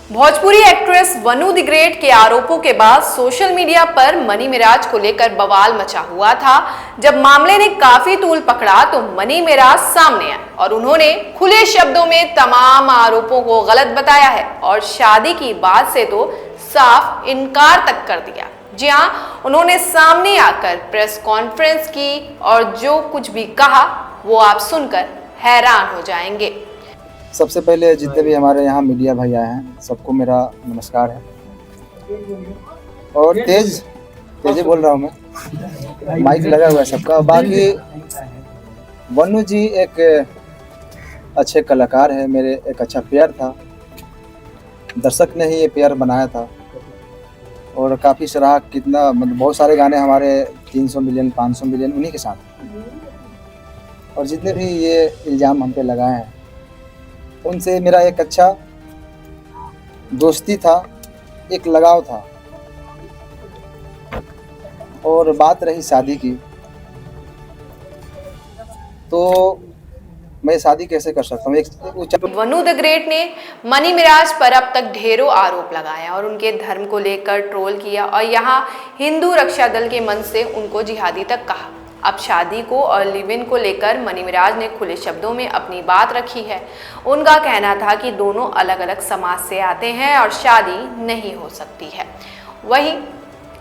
Bhojpuri actress वनु the great के आरोपों के बाद सोशल मीडिया पर मनी मिराज को लेकर बवाल मचा हुआ था। जब मामले ने काफी तूल पकड़ा तो मनी मिराज सामने आए और उन्होंने खुले शब्दों में तमाम आरोपों को गलत बताया है और शादी की बात से तो साफ इनकार तक कर दिया। जी हाँ, उन्होंने सामने आकर प्रेस कॉन्फ्रेंस की और जो कुछ भी कहा वो आप सुनकर हैरान हो जाएंगे। सबसे पहले जितने भी हमारे यहाँ मीडिया भाई आए हैं सबको मेरा नमस्कार है। और तेज बोल रहा हूँ मैं, माइक लगा हुआ है सबका। बाकी वनु जी एक अच्छे कलाकार है, मेरे एक अच्छा पेयर था, दर्शक ने ही ये पेयर बनाया था और काफ़ी सराहा। कितना मतलब बहुत सारे गाने हमारे 300 मिलियन 500 मिलियन उन्हीं के साथ। और जितने भी ये इल्ज़ाम हम पे लगाए हैं उनसे मेरा एक अच्छा दोस्ती था, एक लगाव था। और बात रही शादी की, तो मैं शादी कैसे कर सकता हूँ। वनु द ग्रेट ने मनी मिराज पर अब तक ढेरों आरोप लगाए और उनके धर्म को लेकर ट्रोल किया और यहाँ हिंदू रक्षा दल के मन से उनको जिहादी तक कहा। अब शादी को और लिव इन को लेकर मनी मिराज ने खुले शब्दों में अपनी बात रखी है। उनका कहना था कि दोनों अलग अलग समाज से आते हैं और शादी नहीं हो सकती है। वहीं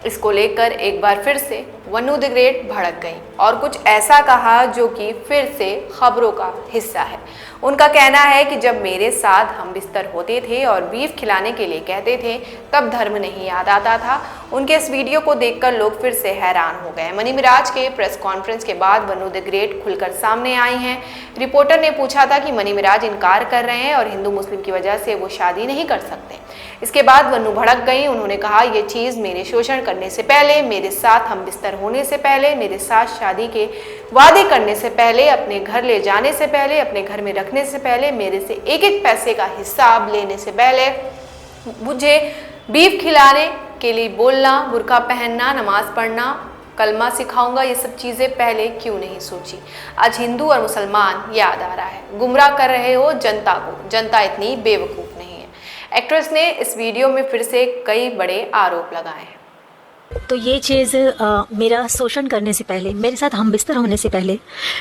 इसको लेकर एक बार फिर से वनु द ग्रेट भड़क गई और कुछ ऐसा कहा जो कि फिर से खबरों का हिस्सा है। उनका कहना है कि जब मेरे साथ हम बिस्तर होते थे और बीफ खिलाने के लिए कहते थे तब धर्म नहीं याद आता था। उनके इस वीडियो को देखकर लोग फिर से हैरान हो गए। मनी मिराज के प्रेस कॉन्फ्रेंस के बाद वनु द ग्रेट खुलकर सामने आई हैं। रिपोर्टर ने पूछा था कि मनी मिराज इनकार कर रहे हैं और हिंदू मुस्लिम की वजह से वो शादी नहीं कर सकते। इसके बाद वनु भड़क गई। उन्होंने कहा, ये चीज़ मेरे शोषण करने से पहले, मेरे साथ हम बिस्तर होने से पहले, मेरे साथ शादी के वादे करने से पहले, अपने घर ले जाने से पहले, अपने घर में रखने से पहले, मेरे से एक एक पैसे का हिसाब लेने से पहले, मुझे बीफ खिलाने के लिए बोलना, बुर्का पहनना, नमाज पढ़ना, कलमा सिखाऊंगा, ये सब चीज़ें पहले क्यों नहीं सोची। आज हिंदू और मुसलमान याद आ रहा है। गुमराह कर रहे हो जनता को, जनता इतनी बेवकूफ़ नहीं है। एक्ट्रेस ने इस वीडियो में फिर से कई बड़े आरोप लगाए हैं। तो ये चीज़ मेरा शोषण करने से पहले, मेरे साथ हम बिस्तर होने से पहले,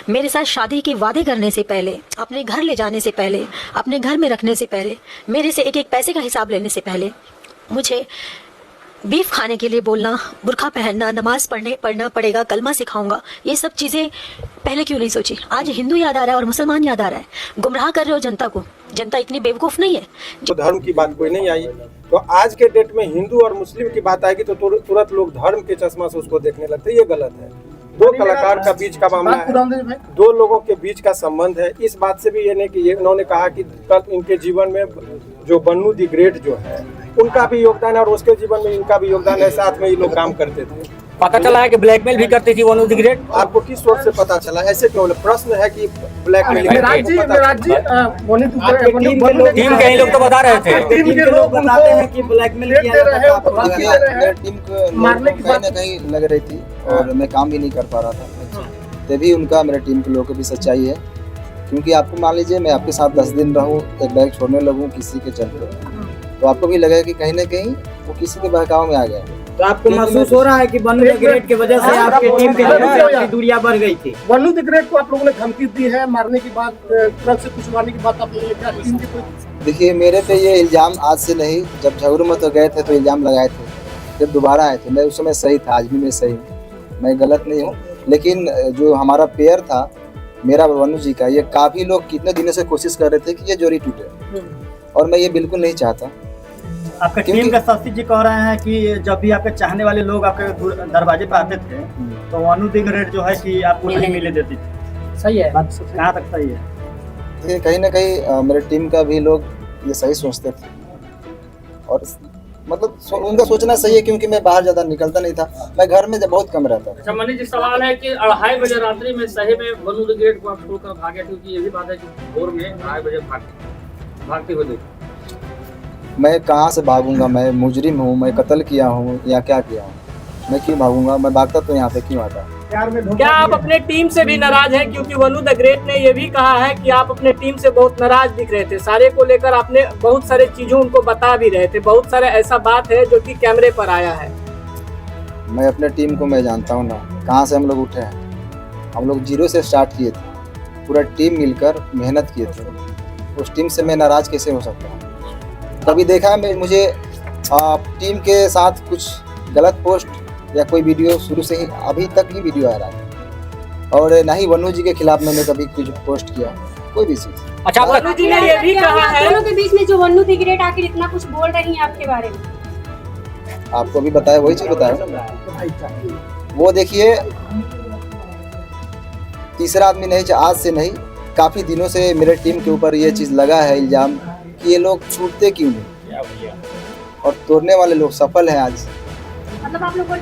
मेरे साथ शादी के वादे करने से पहले, अपने घर ले जाने से पहले, अपने घर में रखने से पहले, मेरे से एक एक पैसे का हिसाब लेने से पहले, मुझे बीफ खाने के लिए बोलना, बुर्का पहनना, नमाज पढ़ना पड़ेगा, कलमा सिखाऊंगा, ये सब चीज़ें पहले क्यों नहीं सोची। आज हिंदू याद आ रहा है और मुसलमान याद आ रहा है। गुमराह कर रहे हो जनता को, जनता इतनी बेवकूफ़ नहीं है। जो धर्म की बात कोई नहीं आई, तो आज के डेट में हिंदू और मुस्लिम की बात आएगी तो तुरंत लोग धर्म के चश्मा से उसको देखने लगते हैं। ये गलत है। दो कलाकार का बीच का मामला है, दो लोगों के बीच का संबंध है। इस बात से भी ये नहीं कि इन्होंने कहा कि कल इनके जीवन में जो वनु द ग्रेट जो है उनका भी योगदान है और उसके जीवन में इनका भी योगदान है। साथ में ये लोग काम करते थे। पता चला है कि ब्लैकमेल भी करती थी वनु द ग्रेट। आपको किस सोच से पता चला? ऐसे क्यों? प्रश्न है कि ब्लैकमेल। टीम के ही लोग तो बता रहे थे। टीम के लोग बताते हैं कि ब्लैकमेल किया मेरे टीम को कहीं ना कहीं लग रही थी और मैं काम भी नहीं कर पा रहा था। तभी उनका मेरे टीम के लोगों की भी सच्चाई है, क्योंकि आपको मान लीजिए मैं आपके साथ 10 दिन रहूं, एक बैग छोड़ने लगूं किसी के चलते, तो आपको भी लगेगा कि कहीं ना कहीं वो किसी के बहकाव में आ गया। तो आपको महसूस हो रहा है कि वनु द ग्रेट की वजह से आपके टीम के लोगों की दूरियां बढ़ गई थी। वनु द ग्रेट को आप लोगों ने धमकी दी है मारने की बात, ट्रक से कुचलवाने की बात आप लोगों ने क्या टीम की कोई? देखिए, मेरे पे ये इल्ज़ाम आज से नहीं, जब झगड़ू तो गए थे तो इल्ज़ाम लगाए थे, जब दोबारा आए थे मैं उस समय सही था, आज भी मैं सही हूँ, मैं गलत नहीं हूँ। लेकिन जो हमारा पेयर था मेरा वनु जी का, ये काफ़ी लोग कितने दिनों से कोशिश कर रहे थे कि ये जोड़ी टूटे और मैं ये बिल्कुल नहीं चाहता। आपका टीम का शशि जी कह रहे हैं कि जब भी आपके चाहने वाले लोग आपके दरवाजे पर आते थे तो वनु द ग्रेट जो है कि आपको नहीं मिले देती थी। सही है बात, कहाँ तक सही है? कहीं ना कहीं मेरे टीम का भी लोग ये सही सोचते थे और मतलब उनका सोचना सही है, क्योंकि मैं बाहर ज़्यादा निकलता नहीं था, मैं घर में बहुत कम रहता था। अच्छा मनी जी, सवाल है कि 2:30 बजे रात्रि में सही में वनु द ग्रेट को आप छोड़कर भागे, क्योंकि ये भी बात है कि भोर में 2:30 बजे भागते हुए देखा। मैं कहाँ से भागूंगा? मैं मुजरिम हूँ, मैं कत्ल किया हूँ या क्या किया हूँ? मैं क्यों भागूंगा, मैं भागता तो यहाँ पे क्यों आता। प्यार में क्या आप अपने टीम से भी नाराज हैं? क्योंकि वनु द ग्रेट ने ये भी कहा है कि आप अपने टीम से बहुत नाराज दिख रहे थे, सारे को लेकर आपने बहुत सारे चीजों उनको बता भी रहे थे, बहुत सारे ऐसा बात है जो कि कैमरे पर आया है। मैं अपने टीम को मैं जानता हूँ ना, कहाँ से हम लोग उठे हैं। हम लोग 0 से स्टार्ट किए थे, पूरा टीम मिलकर मेहनत किए थे। उस टीम से मैं नाराज कैसे हो सकता हूँ। कभी देखा है मुझे टीम के साथ कुछ गलत पोस्ट या कोई वीडियो शुरू से ही अभी तक ही वीडियो आ रहा है, और ना ही वनु जी के खिलाफ मैंने कभी कुछ पोस्ट किया, कोई भी चीज। अच्छा, वनु जी ने ये भी कहा है, दोनों के बीच में जो वनु द ग्रेट आखिर इतना कुछ बोल रही हैं आपके बारे में, आपको भी बताया, वही चीज बताया ना। वो देखिए, तीसरा आदमी नहीं, आज से नहीं, काफी दिनों से मेरे टीम के ऊपर ये चीज लगा है इल्जाम कि ये लोग छूटते क्यों नहीं, और तोड़ने वाले लोग सफल हैं आज। मतलब आप लोग को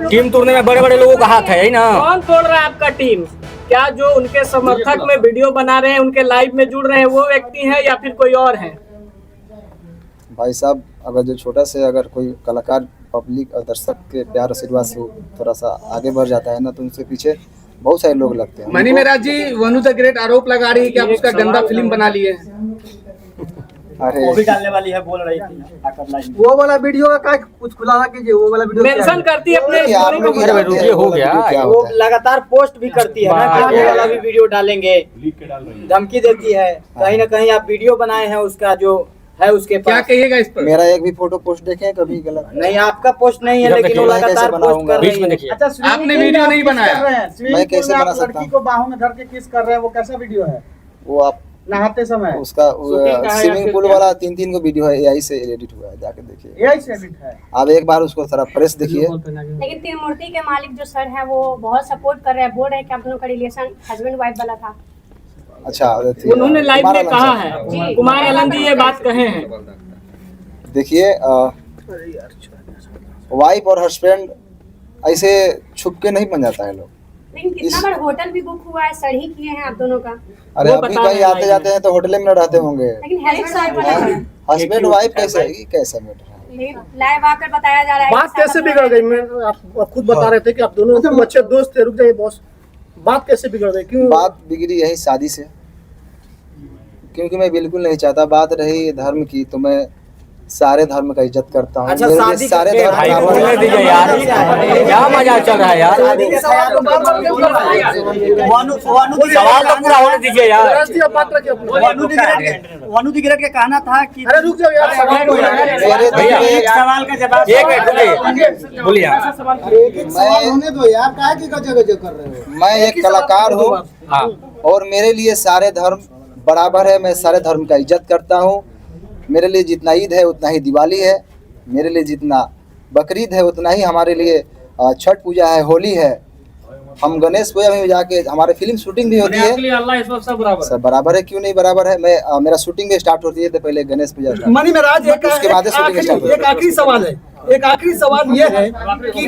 टीम तोड़ने में बड़े बड़े लोगों का हाथ है ना। कौन तोड़ रहा है आपका टीम? क्या जो उनके समर्थक में वीडियो बना रहे हैं, उनके लाइव में जुड़ रहे हैं, वो व्यक्ति हैं या फिर कोई और है? भाई साहब, अगर जो छोटा से अगर कोई कलाकार पब्लिक और दर्शक के प्यार आशीर्वाद से थोड़ा सा आगे बढ़ जाता है ना, तो उनसे पीछे बहुत सारे लोग लगते हैं। मनी मेराज जी, वनु द ग्रेट आरोप लगा रही है कि आप उसका गंदा फिल्म बना लिए हैं। अरे वो भी डालने वाली है, बोल रही थी। वो वाला वीडियो का कुछ खुलासा कीजिए, वो वाला वीडियो मेंशन करती है अपने आप लोग ही जानते हैं हो गया। क्या वो होता है। लगातार पोस्ट भी करती है ना कि ये वाला भी वीडियो डालेंगे, धमकी देती है। कहीं ना कहीं आप वीडियो बनाए हैं उसका जो है उसके क्या पास। कहिएगा इस पर? मेरा एक भी फोटो पोस्ट देखे कभी गलत नहीं, आपका पोस्ट नहीं है, लेकिन वो लगातार पोस्ट कर रही है। अच्छा, आपने वीडियो नहीं बनाया? मैं कैसे बना सकता हूँ? को बाहों में धर के किस कर रहे हैं, वो कैसा वीडियो है? वो आप नहाते समय उसका स्विमिंग पूल वाला 3 को वीडियो है, एआई से एडिट हुआ है, जाके देखिए। एआई से एडिट है? आप एक बार उसको थोड़ा फ्रेश देखिए। लेकिन त्रिमूर्ति के मालिक जो सर है वो बहुत सपोर्ट कर रहे हैं, बोल रहे हैं कि आप दोनों का रिलेशन हस्बैंड वाइफ वाला था। अच्छा, उन्होंने लाइव में कहा है, कुमार आनंद जी ये बात कहे हैं। देखिए, वाइफ और हस्बैंड ऐसे छुप के नहीं बन जाता है लोग। लेकिन कितना बार होटल भी बुक हुआ है, सर ही किए हैं आप दोनों का। अरे अभी कहीं आते जाते हैं तो होटल में न रहते होंगे। लेकिन हस्बैंड वाइफ कैसे है, कैसा मैटर है? लाइव आकर बताया जा रहा है। बात कैसे बिगड़ गई? मैं आप खुद बता रहे थे कि आप दोनों अच्छे दोस्त थे। रुक जाइए बॉस, बात कैसे बिगड़ गई? क्यों बात बिगड़ी? यही शादी से, क्योंकि मैं बिल्कुल नहीं चाहता। बात रही धर्म की, तो मैं सारे धर्म का इज्जत करता हूँ। अच्छा, मेरे लिए शादी सारे के धर्म भाई बराबर बोलने हैं। दीजिए यार, क्या मजाक चल रहा है यार। शादी के सवाल को बार बार क्यों कर रहा है? सवाल तो पूरा होने दीजिए यार। राष्ट्रीय बात रखिए अपनी। वनु द ग्रेट का कहना था कि अरे रुक जाओ यार, सवाल को मेरे दिल में एक सवाल का जवाब। एक मिनट बोलिए आप। होने दो यार, काहे की गजब कर रहे हो? मैं एक कलाकार हूँ, हाँ, और मेरे लिए सारे धर्म बराबर है। मैं सारे धर्म का इज्जत करता हूँ। मेरे लिए जितना ईद है उतना ही दिवाली है, मेरे लिए जितना बकरीद है उतना ही हमारे लिए छठ पूजा है, होली है। हम गणेश पूजा में जाके हमारे फिल्म शूटिंग भी होती है। सब बराबर है, क्यों नहीं बराबर है? मैं मेरा शूटिंग भी स्टार्ट होती है तो पहले गणेश पूजा स्टार्ट, मनी मेराज, उसके बाद शूटिंग स्टार्ट होती है। एक आखिरी सवाल है, एक आखिरी सवाल ये है कि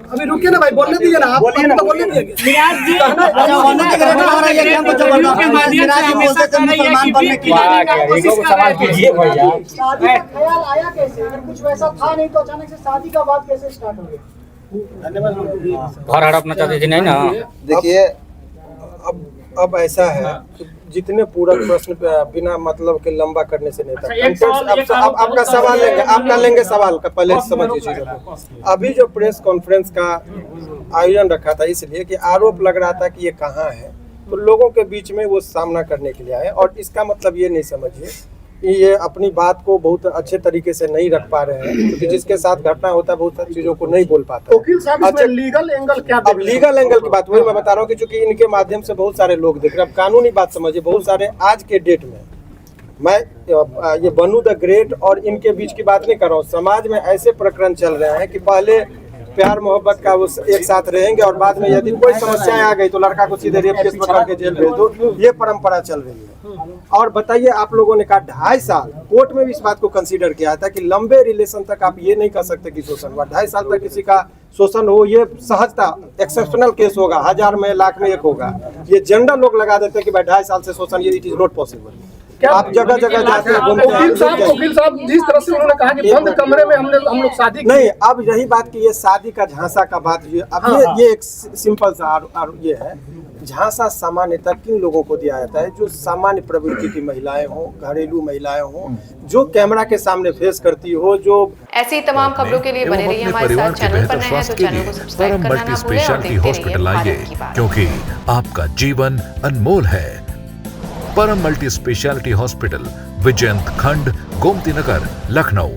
अभी रुकिए ना भाई, बोलने दीजिए ना, आप बोलने दीजिए। मिराज जी, वनु द ग्रेट हो रहा है कि हमको जो बता के माध्यम से हमेशा कह रही है कि बनने की सवाल कीजिए भैया। शादी का ख्याल आया कैसे? अगर कुछ वैसा था नहीं तो अचानक से शादी का बात कैसे स्टार्ट हो गई? घर हड़पना चाहते थे नहीं ना। देखिए, अब ऐसा है कि जितने पूरा प्रश्न बिना मतलब के लंबा करने से नहीं था। अब आपका सवाल लेंगे, आपका लेंगे सवाल का, पहले समझिए चीजों को। अभी जो प्रेस कॉन्फ्रेंस का आयोजन रखा था इसलिए कि आरोप लग रहा था कि ये कहाँ है, तो लोगों के बीच में वो सामना करने के लिए आए। और इसका मतलब ये नहीं समझिए कि ये अपनी बात को बहुत अच्छे तरीके से नहीं रख पा रहे हैं, क्योंकि जिसके साथ घटना होता है बहुत सारी चीजों को नहीं बोल पाता। वकील साहब, इसमें लीगल एंगल क्या? अब लीगल एंगल की बात वही मैं बता रहा हूँ कि चूंकि इनके माध्यम से बहुत सारे लोग देख रहे हैं। अब कानूनी बात समझिए, बहुत सारे आज के डेट में मैं ये वनु द ग्रेट और इनके बीच की बात नहीं कर रहा हूँ। समाज में ऐसे प्रकरण चल रहे हैं कि पहले प्यार मोहब्बत का वो एक साथ रहेंगे और बाद में यदि कोई समस्याएं आ गई तो लड़का को सीधे रेप केस में करके जेल भेज दो। ये परंपरा चल रही है। और बताइए, आप लोगों ने कहा 2.5 साल, कोर्ट में भी इस बात को कंसीडर किया था कि लंबे रिलेशन तक आप ये नहीं कर सकते कि शोषण हुआ। 2.5 साल तक किसी का शोषण हो, ये सहजता एक्सेप्शनल केस होगा, 1000 में, लाख में एक होगा। ये जेंडर लोग लगा देते हैं कि भाई 2.5 साल से शोषण, ये इट इज नॉट पॉसिबल। आप जगह जगह जाते हैं, घूमते हैं, वकील साहब जिस तरह से उन्होंने कहा कि बंद कमरे में हम लोग शादी की। नहीं, अब यही बात की ये शादी का झांसा का बात अब ये एक सिंपल सा ये है। झांसा सामान्यतः किन लोगों को दिया जाता है? जो सामान्य प्रवृत्ति की महिलाएं हो, घरेलू महिलाएं हो, जो कैमरा के सामने फेस करती हो, जो ऐसी तमाम खबरों के लिए बने रहिए हमारे साथ। चैनल पर नए हैं तो चैनल को सब्सक्राइब करना ना भूलें और देखते रहिए भारत की बात, क्योंकि आपका जीवन अनमोल है। परम मल्टी स्पेशलिटी हॉस्पिटल, विजयंत खंड, गोमती नगर, लखनऊ।